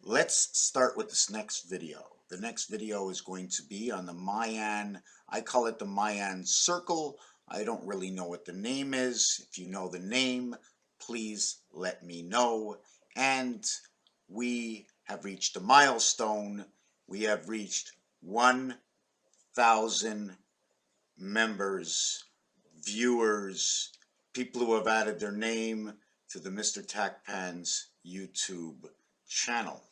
Let's start with this next video. The next video is going to be on the Mayan, I call it the Mayan circle. I don't really know what the name is. If you know the name, please let me know. And we have reached a milestone. We have reached 1,000 members, viewers, people who have added their name to the Mr. Tacpan's YouTube channel.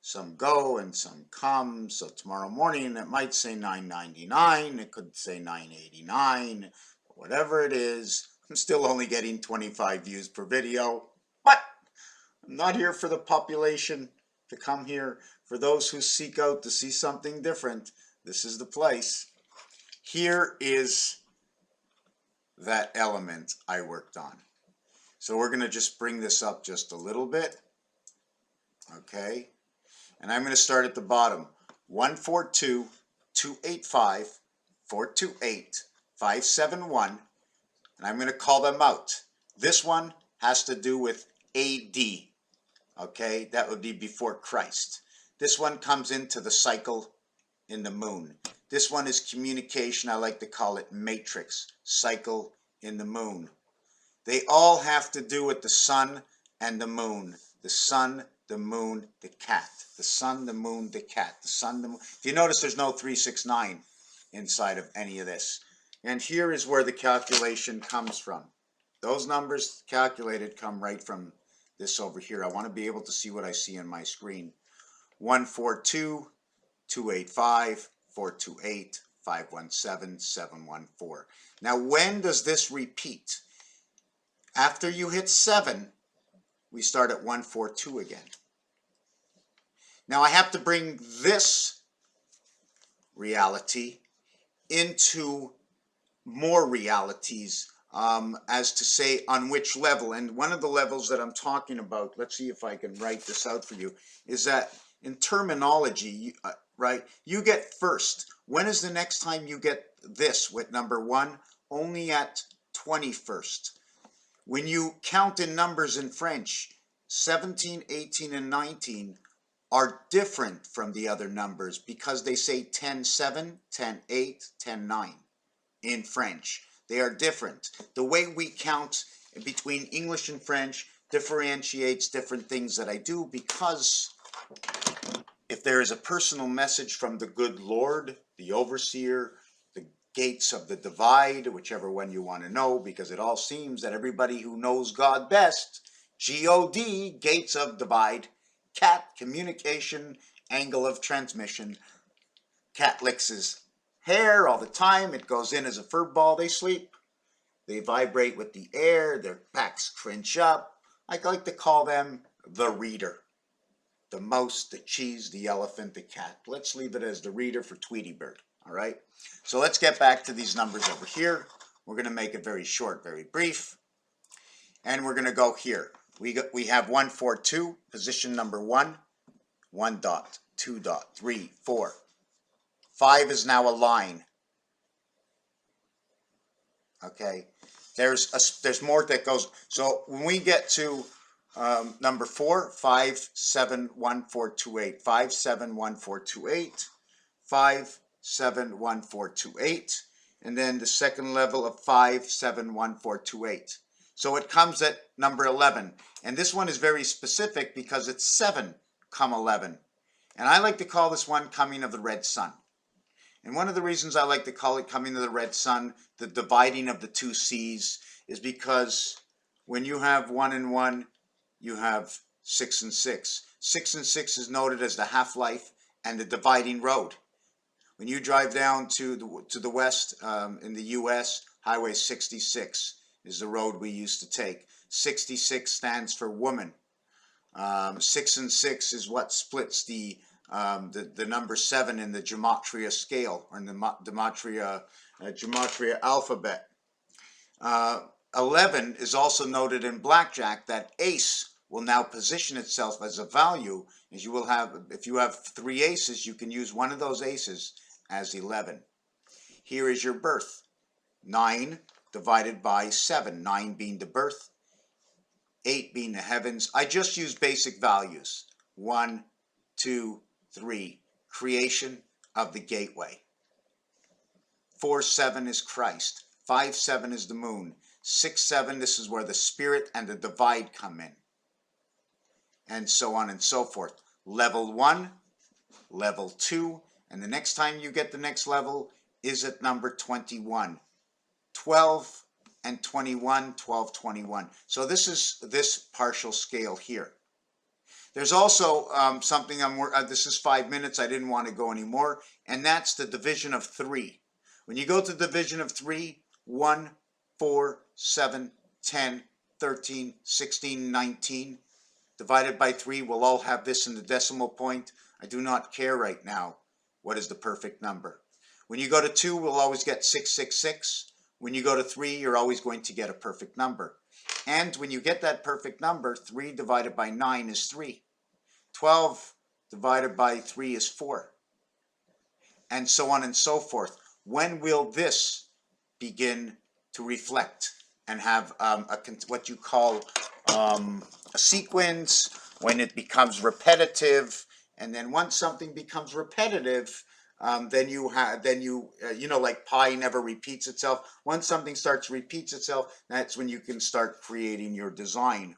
Some go and some come, so tomorrow morning it might say $9.99, it could say $9.89, whatever it is. I'm still only getting 25 views per video, but I'm not here for the population to come here. For those who seek out to see something different, this is the place. Here is that element I worked on. So we're going to just bring this up just a little bit. Okay. And I'm going to start at the bottom. 142, 285, 428, 571. And I'm going to call them out. This one has to do with AD. Okay, that would be before Christ. This one comes into the cycle in the moon. This one is communication. I like to call it matrix, cycle in the moon. They all have to do with the sun and the moon. The sun, the moon, the cat. The sun, the moon, the cat. The sun, the moon. If you notice, there's no 369 inside of any of this. And here is where the calculation comes from. Those numbers calculated come right from this over here. I want to be able to see what I see on my screen. 142, 285, 428, 517, 714. Now, when does this repeat? After you hit 7, we start at 142 again. Now I have to bring this reality into more realities as to say on which level. And one of the levels that I'm talking about, let's see if I can write this out for you, is that in terminology, right, you get first. When is the next time you get this with number 1? Only at 21st. When you count in numbers in French, 17, 18, and 19 are different from the other numbers because they say 10-7, 10-8, 10-9 in French. They are different. The way we count between English and French differentiates different things that I do, because if there is a personal message from the good Lord, the overseer, the gates of the divide, whichever one you want to know, because it all seems that everybody who knows God best, G-O-D, gates of divide, cat, communication, angle of transmission. Cat licks his hair all the time. It goes in as a fur ball. They sleep. They vibrate with the air. Their backs crunch up. I like to call them the reader. The mouse, the cheese, the elephant, the cat. Let's leave it as the reader for Tweety Bird. All right. So let's get back to these numbers over here. We're going to make it very short, very brief. And we're going to go here. We have 142, position number 1, 1 dot, 2 dot, 3, 4. 5 is now a line. Okay, there's more that goes. So when we get to number 4, 5, 7, 1, 4, 2, 8, 5, 7, 1, 4, 2, 8, 5, 7, 1, 4, 2, 8, and then the second level of 5, 7, 1, 4, 2, 8. So it comes at number 11. And this one is very specific because it's 7, 11. And I like to call this one coming of the red sun. And one of the reasons I like to call it coming of the red sun, the dividing of the two seas, is because when you have 1 and 1, you have 6 and 6. 6 and 6 is noted as the half-life and the dividing road. When you drive down to the west in the U.S., Highway 66 is the road we used to take. 66 stands for woman. 6 and 6 is what splits the number 7 in the gematria scale, or in the gematria alphabet. 11 is also noted in blackjack. That ace will now position itself as a value, as you will have, if you have 3 aces, you can use one of those aces as 11. Here is your birth. 9 divided by 7, 9 being the birth, 8 being the heavens. I just use basic values. 1, 2, 3. Creation of the gateway. 4, 7 is Christ. 5, 7 is the moon. 6, 7, this is where the spirit and the divide come in. And so on and so forth. Level 1, level 2, and the next time you get the next level is at number 21. 12 and 21, 12, 21. So this is this partial scale here. There's also something this is 5 minutes, I didn't want to go anymore, and that's the division of 3. When you go to division of 3, 1, 4, 7, 10, 13, 16, 19, divided by 3, we'll all have this in the decimal point. I do not care right now what is the perfect number. When you go to 2, we'll always get 666. When you go to 3, you're always going to get a perfect number. And when you get that perfect number, 3 divided by 9 is 3. 12 divided by 3 is 4. And so on and so forth. When will this begin to reflect and have what you call a sequence, when it becomes repetitive? And then once something becomes repetitive, then you know, like pi never repeats itself. Once something starts to repeat itself, that's when you can start creating your design.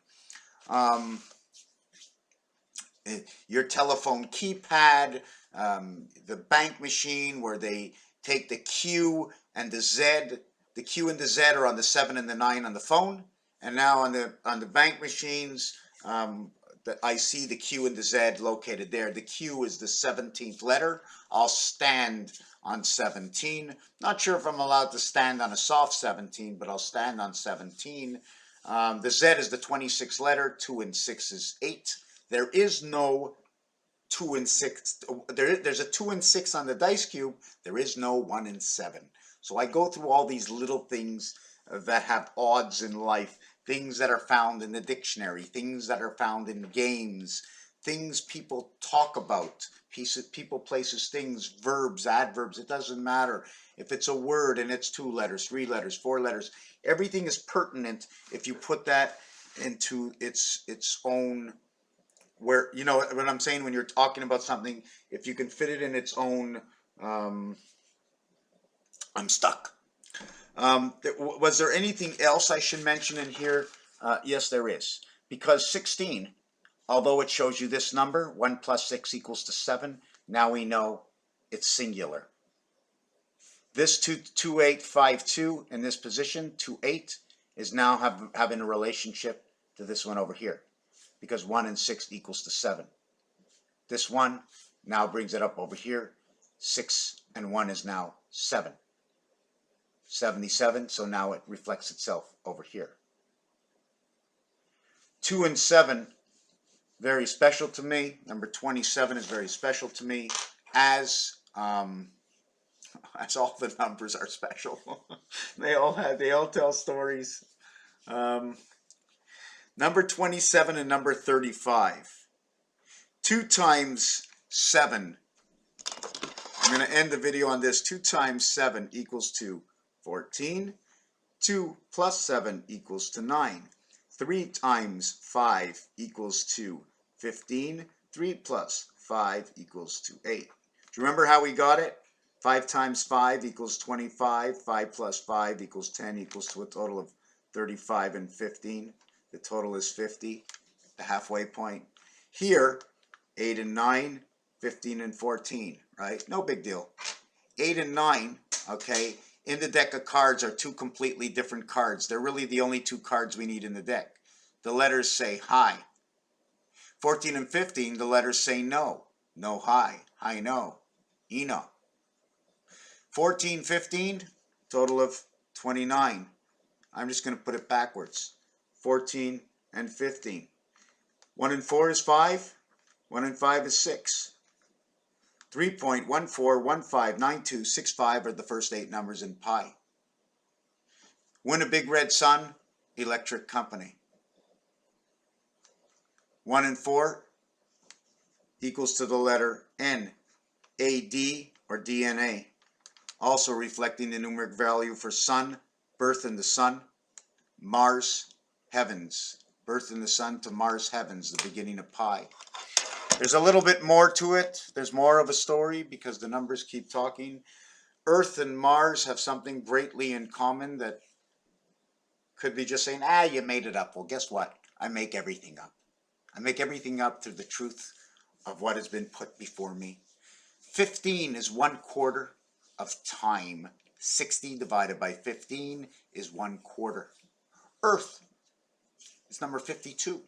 Your telephone keypad, the bank machine where they take the Q and the Z. The Q and the Z are on the 7 and the 9 on the phone, and now on the bank machines, I see the Q and the Z located there. The Q is the 17th letter. I'll stand on 17. Not sure if I'm allowed to stand on a soft 17, but I'll stand on 17. The Z is the 26th letter. 2 and 6 is 8. There is no 2 and 6. There's a 2 and 6 on the dice cube. There is no 1 and 7. So I go through all these little things that have odds in life. Things that are found in the dictionary, things that are found in games, things people talk about, people, places, things, verbs, adverbs, it doesn't matter. If it's a word and it's 2 letters, 3 letters, 4 letters, everything is pertinent if you put that into its own, where, you know what I'm saying, when you're talking about something, if you can fit it in its own, I'm stuck. Was there anything else I should mention in here? Yes, there is. Because 16, although it shows you this number, 1 plus 6 equals to 7, now we know it's singular. This 2852 in this position, 28, is now having a relationship to this one over here. Because 1 and 6 equals to 7. This one now brings it up over here. 6 and 1 is now 7. 77, so now it reflects itself over here. 2 and 7, very special to me. Number 27 is very special to me, as all the numbers are special. they all tell stories. Number 27 and number 35. 2 times 7. I'm going to end the video on this. 2 times 7 equals to 14. 2 plus 7 equals to 9. 3 times 5 equals to 15. 3 plus 5 equals to 8. Do you remember how we got it? 5 times 5 equals 25. 5 plus 5 equals 10, equals to a total of 35 and 15. The total is 50, the halfway point. Here, 8 and 9, 15 and 14, right? No big deal. 8 and 9, okay, in the deck of cards are 2 completely different cards. They're really the only 2 cards we need in the deck. The letters say hi. 14 and 15, the letters say no. No hi, hi no, Eno. 14, 15, total of 29. I'm just going to put it backwards. 14 and 15. 1 and 4 is 5. 1 and 5 is 6. 3.14159265 are the first 8 numbers in pi. Win a big red sun, electric company. 1 and 4 equals to the letter N, AD or DNA. Also reflecting the numeric value for sun, birth in the sun, Mars, heavens. Birth in the sun to Mars, heavens, the beginning of pi. There's a little bit more to it. There's more of a story because the numbers keep talking. Earth and Mars have something greatly in common that could be just saying, you made it up. Well, guess what? I make everything up. I make everything up through the truth of what has been put before me. 15 is 1/4 of time. 60 divided by 15 is 1/4. Earth is number 52.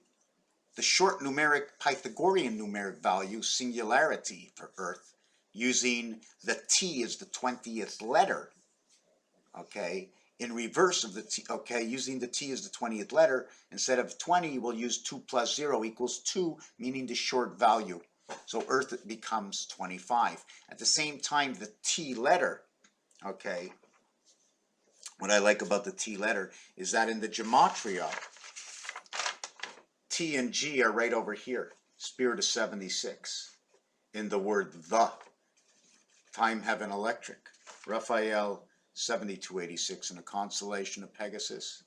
The short numeric Pythagorean numeric value, singularity for Earth, using the T as the 20th letter, okay, in reverse of the T, okay, using the T as the 20th letter, instead of 20, we'll use 2 plus 0 equals 2, meaning the short value. So Earth becomes 25. At the same time, the T letter, okay, what I like about the T letter is that in the gematria, T and G are right over here. Spirit of 76. In the word the. Time, heaven, electric. Raphael 7286 in the constellation of Pegasus.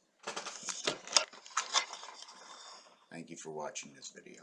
Thank you for watching this video.